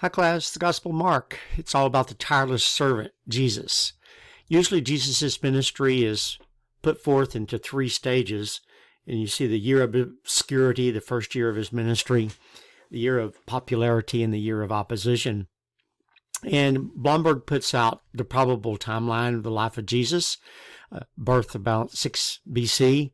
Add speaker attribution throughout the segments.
Speaker 1: Hi class, the Gospel of Mark. It's all about the tireless servant, Jesus. Usually Jesus' ministry is put forth into three stages. And you see the year of obscurity, the first year of his ministry, the year of popularity, and the year of opposition. And Blomberg puts out the probable timeline of the life of Jesus. Birth about 6 BC,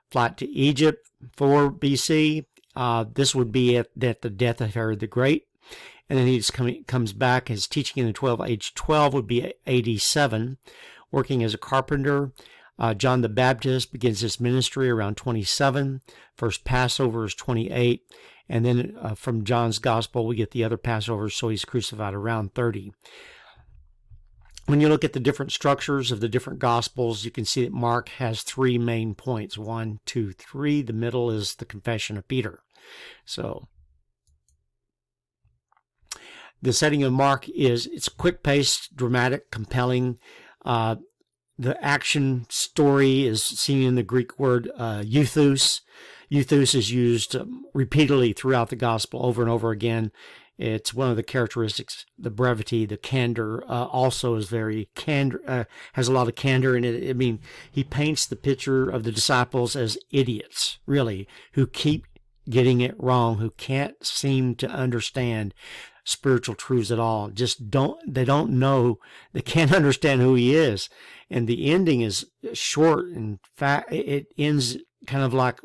Speaker 1: flight to Egypt 4 BC. This would be at the death of Herod the Great. And then he comes back. His teaching in the 12, age 12 would be AD 7, working as a carpenter. John the Baptist begins his ministry around 27. First Passover is 28. And then from John's Gospel, we get the other Passovers, so he's crucified around 30. When you look at the different structures of the different Gospels, you can see that Mark has three main points. 1, 2, 3. The middle is the confession of Peter. So the setting of Mark it's quick-paced, dramatic, compelling. The action story is seen in the Greek word euthus. Euthus is used repeatedly throughout the gospel over and over again. It's one of the characteristics, the brevity, the candor, also is very has a lot of candor in it. I mean, he paints the picture of the disciples as idiots, really, who keep getting it wrong, who can't seem to understand spiritual truths at all. They don't know, they can't understand who he is. And the ending is short. In fact, it ends kind of like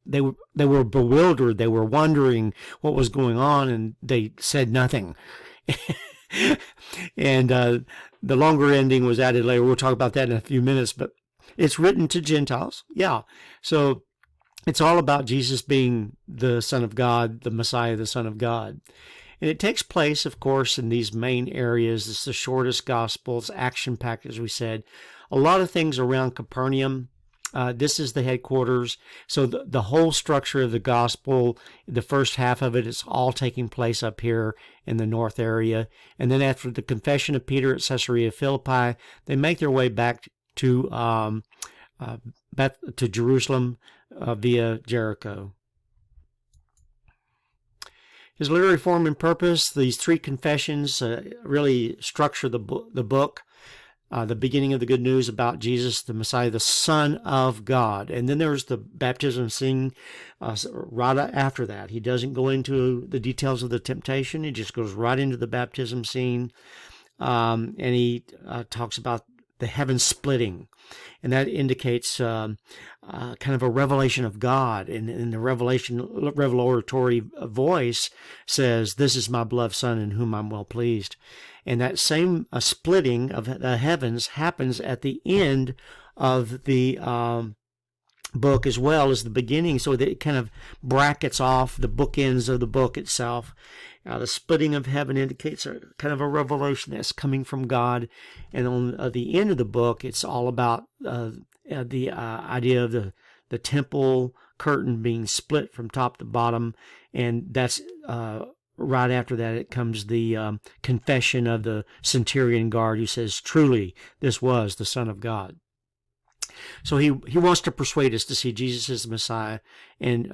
Speaker 1: they were bewildered. They were wondering what was going on, and they said nothing. And the longer ending was added later. We'll talk about that in a few minutes, but it's written to Gentiles. Yeah. So it's all about Jesus being the Son of God, the Messiah, the Son of God. And it takes place, of course, in these main areas. It's the shortest gospel. It's action-packed, as we said. A lot of things around Capernaum. This is the headquarters. So the whole structure of the gospel, the first half of it is all taking place up here in the north area. And then after the confession of Peter at Caesarea Philippi, they make their way back to Jerusalem via Jericho. His literary form and purpose, these three confessions really structure the book. The beginning of the good news about Jesus, the Messiah, the Son of God. And then there's the baptism scene right after that. He doesn't go into the details of the temptation. He just goes right into the baptism scene. And he talks about the heavens splitting. And that indicates kind of a revelation of God. And the revelatory voice says, "This is my beloved Son in whom I'm well pleased." And that same splitting of the heavens happens at the end of the book as well as the beginning. So that it kind of brackets off the bookends of the book itself. The splitting of heaven indicates kind of a revelation that's coming from God. And on the end of the book, it's all about the idea of the temple curtain being split from top to bottom. And that's right after that, it comes the confession of the centurion guard who says, "Truly, this was the Son of God." So he wants to persuade us to see Jesus as the Messiah, and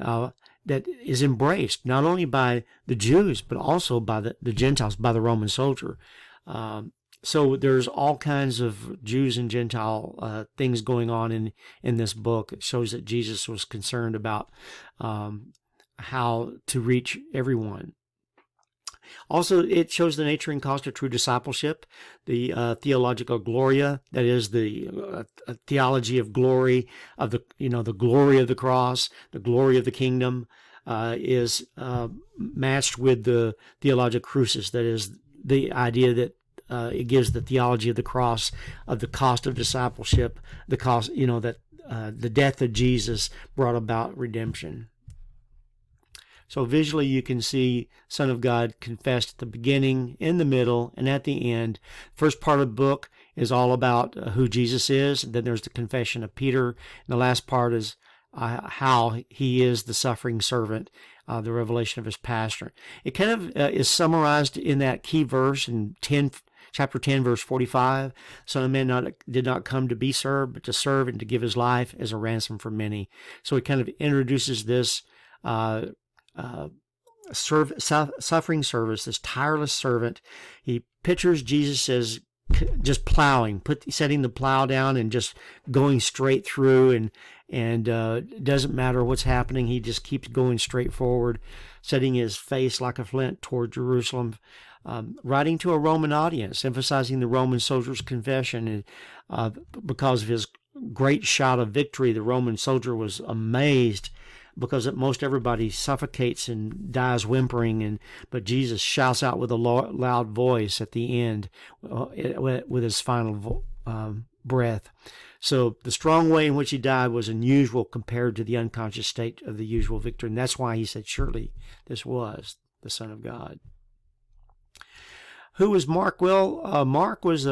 Speaker 1: that is embraced not only by the Jews, but also by the Gentiles, by the Roman soldier. So there's all kinds of Jews and Gentile things going on in this book. It shows that Jesus was concerned about how to reach everyone. Also, it shows the nature and cost of true discipleship, the theological gloria, that is the theology of glory, of the glory of the cross, the glory of the kingdom, is matched with the theologia crucis, that is the idea that it gives the theology of the cross, of the cost of discipleship, the cost, that the death of Jesus brought about redemption. So visually you can see Son of God confessed at the beginning, in the middle, and at the end. First part of the book is all about who Jesus is. Then there's the confession of Peter. And the last part is how he is the suffering servant, the revelation of his pastor. It kind of is summarized in that key verse in chapter 10, verse 45. Son of Man did not come to be served, but to serve and to give his life as a ransom for many. So it kind of introduces this suffering service, this tireless servant. He pictures Jesus as just plowing, setting the plow down and just going straight through, and it doesn't matter what's happening. He just keeps going straight forward, setting his face like a flint toward Jerusalem, writing to a Roman audience, emphasizing the Roman soldier's confession. And because of his great shout of victory, the Roman soldier was amazed, because most everybody suffocates and dies whimpering, but Jesus shouts out with a loud voice at the end with his final breath. So the strong way in which he died was unusual compared to the unconscious state of the usual victor, and that's why he said, surely this was the Son of God. Who was Mark? Well, Mark was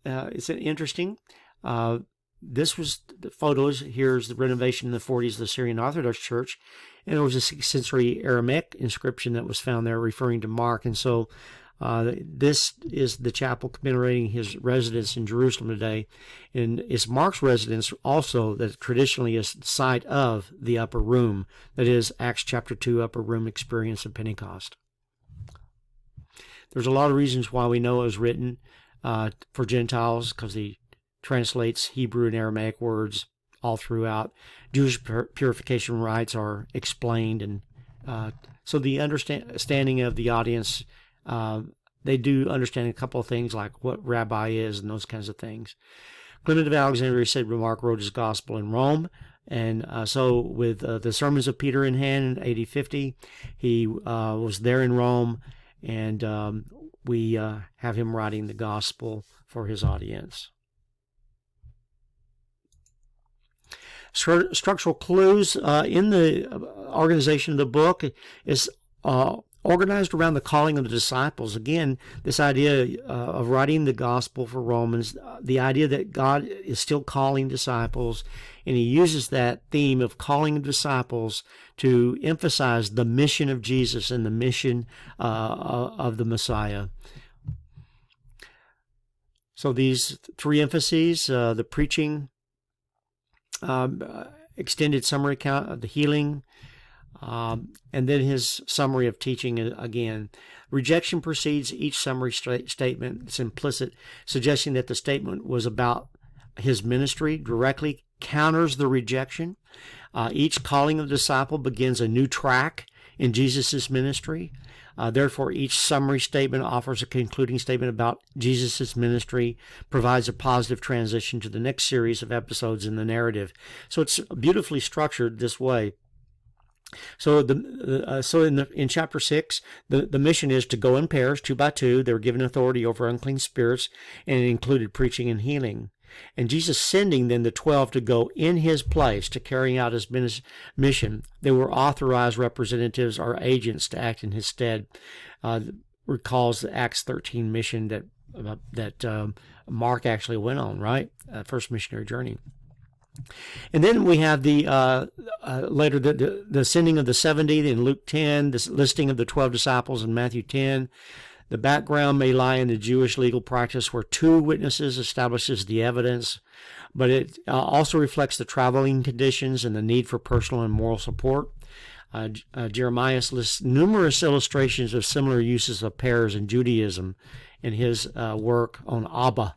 Speaker 1: it's interesting. This was the photos. Here's the renovation in the 40s of the Syrian Orthodox Church. And there was a 6th century Aramaic inscription that was found there referring to Mark. And so this is the chapel commemorating his residence in Jerusalem today. And it's Mark's residence also that traditionally is the site of the upper room. That is Acts chapter 2 upper room experience of Pentecost. There's a lot of reasons why we know it was written for Gentiles, because the translates Hebrew and Aramaic words all throughout. Jewish purification rites are explained, and so the understanding of the audience, they do understand a couple of things like what rabbi is and those kinds of things. Clement of Alexandria said Mark wrote his gospel in Rome, and so with the sermons of Peter in hand in AD 50, he was there in Rome, and we have him writing the gospel for his audience. Structural clues in the organization of the book is organized around the calling of the disciples. Again, this idea of writing the gospel for Romans, the idea that God is still calling disciples, and he uses that theme of calling disciples to emphasize the mission of Jesus and the mission of the Messiah. So these three emphases, the preaching, extended summary account of the healing, and then his summary of teaching again. Rejection precedes each summary statement. It's implicit, suggesting that the statement was about his ministry, directly counters the rejection. Each calling of the disciple begins a new track in Jesus' ministry. Therefore, each summary statement offers a concluding statement about Jesus' ministry, provides a positive transition to the next series of episodes in the narrative. So it's beautifully structured this way. So in chapter 6, the mission is to go in pairs, 2 by 2. They were given authority over unclean spirits, and it included preaching and healing. And Jesus sending then the 12 to go in his place to carry out his mission. They were authorized representatives or agents to act in his stead. Recalls the Acts 13 mission that Mark actually went on, right? First missionary journey. And then we have the later the sending of the 70 in Luke 10, the listing of the 12 disciples in Matthew 10. The background may lie in the Jewish legal practice where 2 witnesses establishes the evidence, but it also reflects the traveling conditions and the need for personal and moral support. Jeremiah lists numerous illustrations of similar uses of pairs in Judaism in his work on Abba.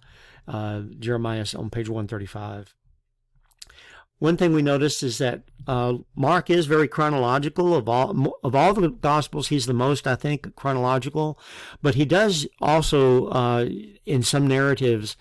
Speaker 1: Jeremiah on page 135. One thing we noticed is that Mark is very chronological. Of all the Gospels, he's the most, I think, chronological. But he does also, in some narratives,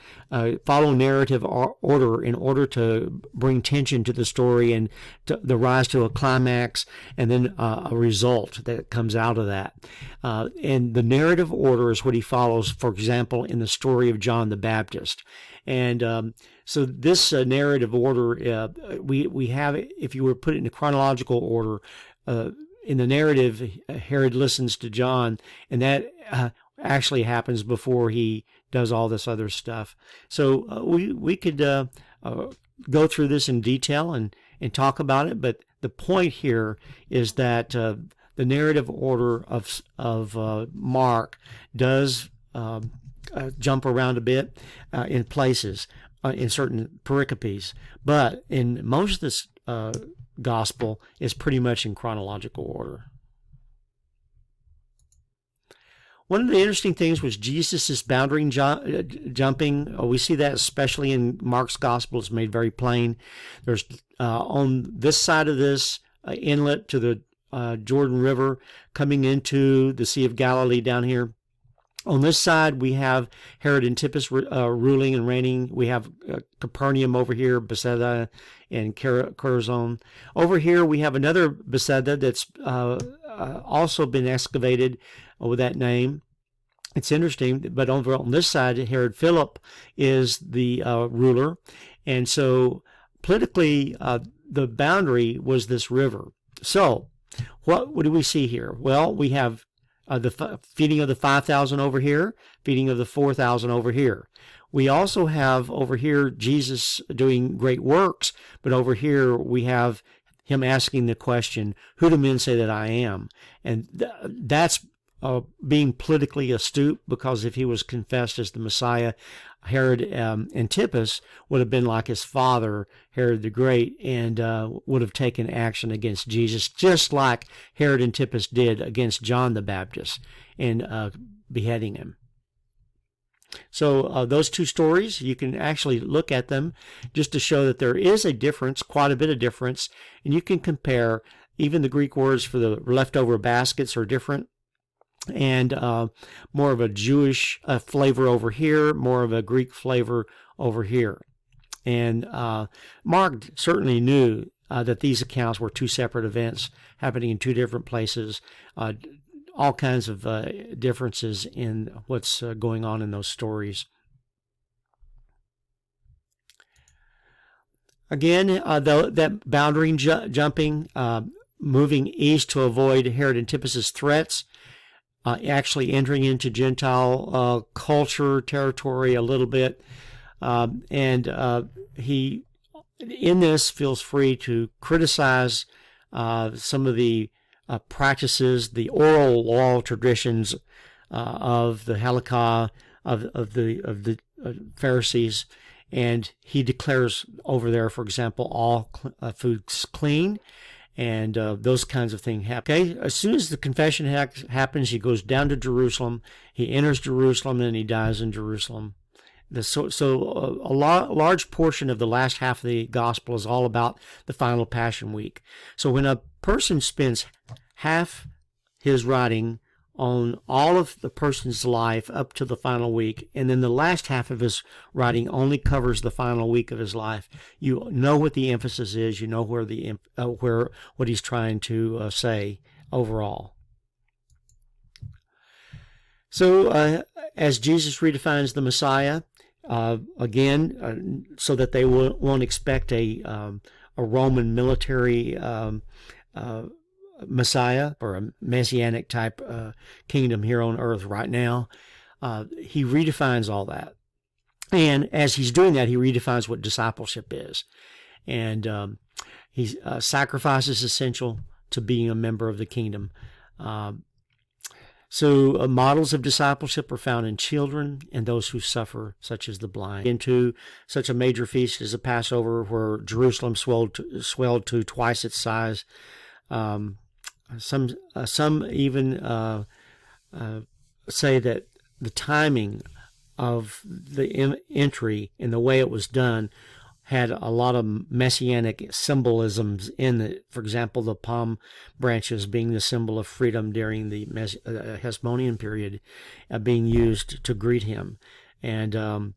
Speaker 1: follow narrative order in order to bring tension to the story and the rise to a climax and then a result that comes out of that. And the narrative order is what he follows, for example, in the story of John the Baptist. And so this narrative order, we have, if you were to put it in a chronological order, in the narrative, Herod listens to John, and that actually happens before he does all this other stuff. So we could go through this in detail and talk about it, but the point here is that the narrative order of Mark does jump around a bit in places, in certain pericopes, but in most of this gospel is pretty much in chronological order. One of the interesting things was Jesus' boundary jumping. We see that especially in Mark's gospel. It's made very plain. There's on this side of this inlet to the Jordan River, coming into the Sea of Galilee down here. On this side, we have Herod Antipas ruling and reigning. We have Capernaum over here, Bethsaida and Chorazin. Over here, we have another Bethsaida that's also been excavated with that name. It's interesting, but over on this side, Herod Philip is the ruler. And so politically, the boundary was this river. So what do we see here? Well, we have the feeding of the 5,000 over here, feeding of the 4,000 over here. We also have over here Jesus doing great works, but over here we have him asking the question, who do men say that I am? And that's being politically astute, because if he was confessed as the Messiah, Herod Antipas would have been like his father, Herod the Great, and would have taken action against Jesus, just like Herod Antipas did against John the Baptist and beheading him. So those two stories, you can actually look at them just to show that there is a difference, quite a bit of difference, and you can compare. Even the Greek words for the leftover baskets are different. And more of a Jewish flavor over here, more of a Greek flavor over here. And Mark certainly knew that these accounts were two separate events happening in two different places, all kinds of differences in what's going on in those stories. Again, that boundary jumping, moving east to avoid Herod Antipas's threats, actually entering into Gentile culture, territory a little bit. And he, in this, feels free to criticize some of the practices, the oral law traditions of the Halakha, of the Pharisees. And he declares over there, for example, all foods clean. And those kinds of things happen. Okay, as soon as the confession happens, he goes down to Jerusalem. He enters Jerusalem and he dies in Jerusalem. A large portion of the last half of the gospel is all about the final Passion Week. So when a person spends half his writing on all of the person's life up to the final week, and then the last half of his writing only covers the final week of his life, you know what the emphasis is. You know where what he's trying to say overall. So as Jesus redefines the Messiah, again, so that they won't expect a Roman military Messiah or a messianic type kingdom here on earth right now. He redefines all that. And as he's doing that, he redefines what discipleship is. And sacrifice is essential to being a member of the kingdom. So models of discipleship are found in children and those who suffer, such as the blind. Into such a major feast as the Passover, where Jerusalem swelled to twice its size. Some even say that the timing of the entry and the way it was done had a lot of messianic symbolisms in it. For example, the palm branches being the symbol of freedom during the Hasmonean period, being used to greet him. And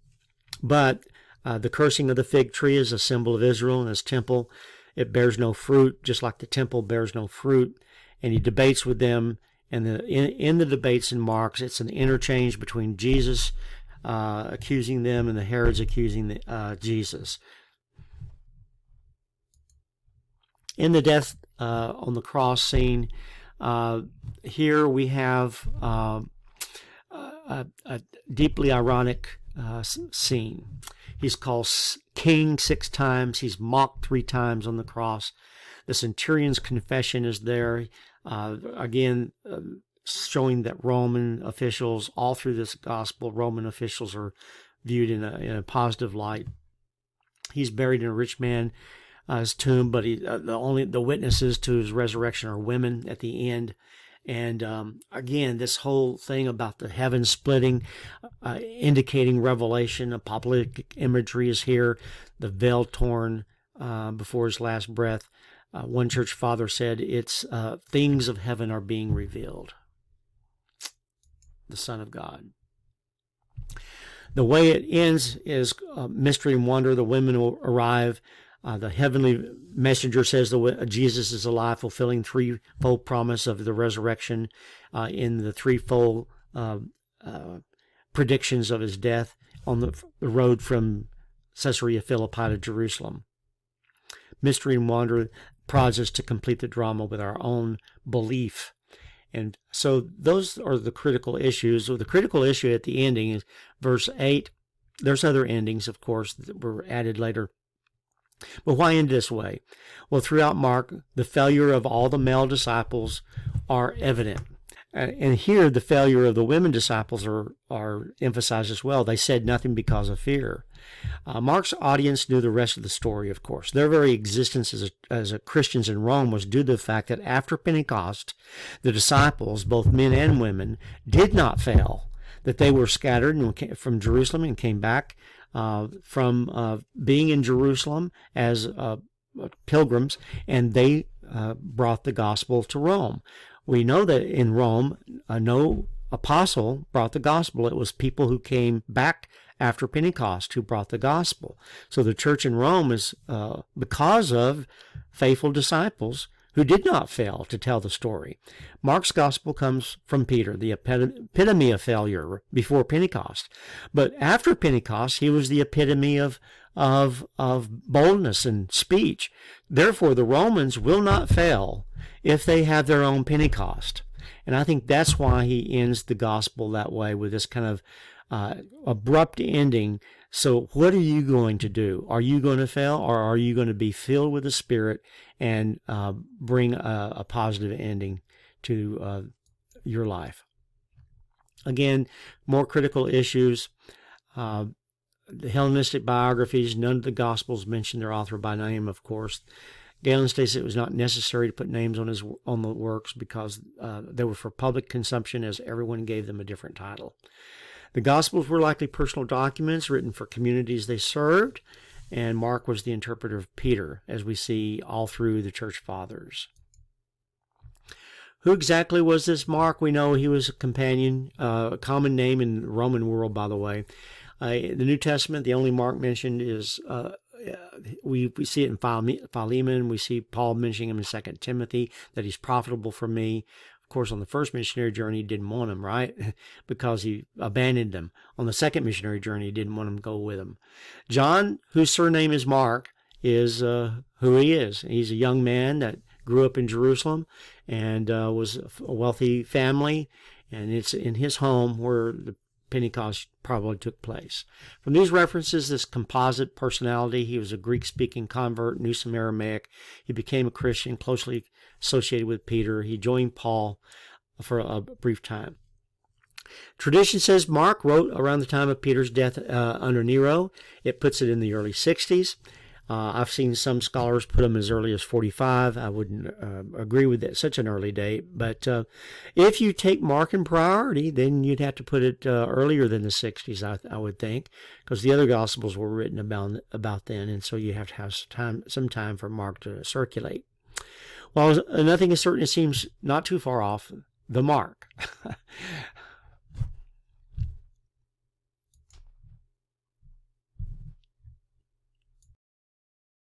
Speaker 1: but the cursing of the fig tree is a symbol of Israel and his temple. It bears no fruit, just like the temple bears no fruit. And he debates with them, and in the debates in Mark, it's an interchange between Jesus accusing them and the Herods accusing Jesus. In the death on the cross scene, here we have a deeply ironic scene. He's called king 6 times. He's mocked 3 times on the cross. The centurion's confession is there. Again, showing that Roman officials, all through this gospel, Roman officials are viewed in a positive light. He's buried in a rich man's tomb, but the witnesses to his resurrection are women at the end. And again, this whole thing about the heavens splitting, indicating revelation, apocalyptic imagery is here. The veil torn before his last breath. One church father said, it's things of heaven are being revealed. The Son of God. The way it ends is mystery and wonder. The women will arrive. The heavenly messenger says Jesus is alive, fulfilling threefold promise of the resurrection in the threefold predictions of his death on the road from Caesarea Philippi to Jerusalem. Mystery and wonder prods us to complete the drama with our own belief. And so those are the critical issues. So the critical issue at the ending is verse 8. There's other endings, of course, that were added later. But why end this way? Well, throughout Mark, the failure of all the male disciples are evident. And here, the failure of the women disciples are emphasized as well. They said nothing because of fear. Mark's audience knew the rest of the story, of course. Their very existence as Christians in Rome was due to the fact that after Pentecost, the disciples, both men and women, did not fail, that they were scattered from Jerusalem and came back from being in Jerusalem as pilgrims, and they brought the gospel to Rome. We know that in Rome, no apostle brought the gospel. It was people who came back after Pentecost who brought the gospel. So the church in Rome is because of faithful disciples who did not fail to tell the story. Mark's gospel comes from Peter, the epitome of failure before Pentecost. But after Pentecost, he was the epitome of boldness and speech. Therefore, the Romans will not fail if they have their own Pentecost. And I think that's why he ends the gospel that way, with this kind of abrupt ending. So what are you going to do? Are you going to fail, or are you going to be filled with the Spirit and bring a positive ending to your life? Again, more critical issues. The Hellenistic biographies, none of the Gospels mention their author by name, of course. Galen states it was not necessary to put names on the works because they were for public consumption, as everyone gave them a different title. The Gospels were likely personal documents written for communities they served, and Mark was the interpreter of Peter, as we see all through the church fathers. Who exactly was this Mark? We know he was a companion, a common name in the Roman world, by the way. In the New Testament, the only Mark mentioned is, we see it in Philemon. We see Paul mentioning him in 2 Timothy, that he's profitable for me. Of course, on the first missionary journey, he didn't want him, right? Because he abandoned them. On the second missionary journey, he didn't want him to go with him. John, whose surname is Mark, is who he is. He's a young man that grew up in Jerusalem and was a wealthy family, and it's in his home where the Pentecost probably took place. From these references, this composite personality, he was a Greek-speaking convert, knew some Aramaic. He became a Christian, closely associated with Peter. He joined Paul for a brief time. Tradition says Mark wrote around the time of Peter's death under Nero. It puts it in the early 60s. I've seen some scholars put them as early as 45. I wouldn't agree with that, such an early date. But if you take Mark in priority, then you'd have to put it earlier than the 60s, I would think, because the other Gospels were written about then, and so you have to have some time for Mark to circulate. While nothing is certain, it seems not too far off, the Mark.